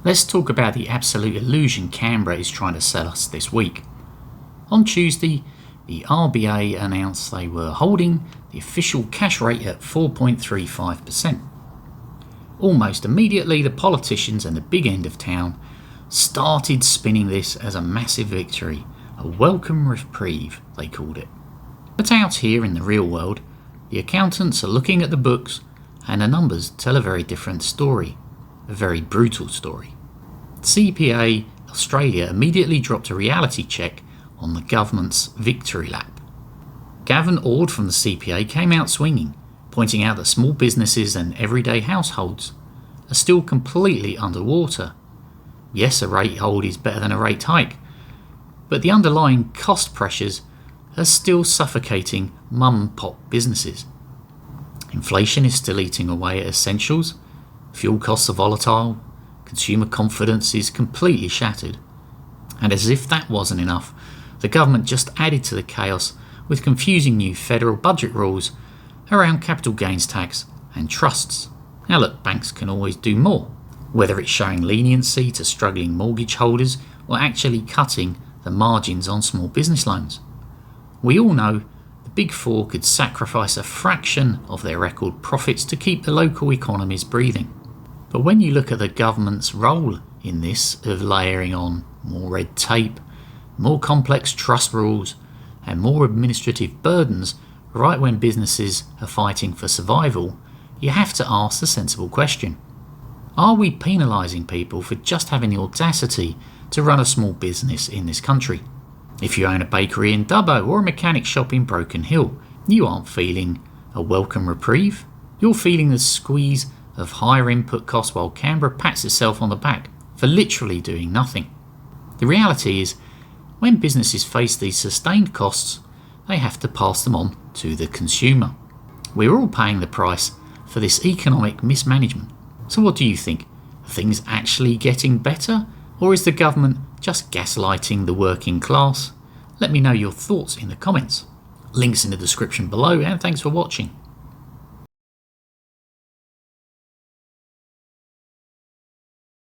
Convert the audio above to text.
Let's talk about the absolute illusion Canberra is trying to sell us this week. On Tuesday, the RBA announced they were holding the official cash rate at 4.35%. Almost immediately, the politicians and the big end of town started spinning this as a massive victory, a welcome reprieve, they called it. But out here in the real world, the accountants are looking at the books and the numbers tell a very different story, a very brutal story. CPA Australia immediately dropped a reality check on the government's victory lap. Gavin Ord from the CPA came out swinging, pointing out that small businesses and everyday households are still completely underwater. Yes, a rate hold is better than a rate hike, but the underlying cost pressures are still suffocating mum-and-pop businesses. Inflation is still eating away at essentials, fuel costs are volatile, consumer confidence is completely shattered. And as if that wasn't enough, the government just added to the chaos with confusing new federal budget rules around capital gains tax and trusts. Now look, banks can always do more, whether it's showing leniency to struggling mortgage holders or actually cutting the margins on small business loans. We all know the Big Four could sacrifice a fraction of their record profits to keep the local economies breathing. But when you look at the government's role in this of layering on more red tape, more complex trust rules and more administrative burdens right when businesses are fighting for survival, you have to ask the sensible question. Are we penalising people for just having the audacity to run a small business in this country? If you own a bakery in Dubbo or a mechanic shop in Broken Hill, you aren't feeling a welcome reprieve. You're feeling the squeeze of higher input costs while Canberra pats itself on the back for literally doing nothing. The reality is, when businesses face these sustained costs, they have to pass them on to the consumer. We're all paying the price for this economic mismanagement. So what do you think? Are things actually getting better? Or is the government just gaslighting the working class? Let me know your thoughts in the comments. Links in the description below, and thanks for watching.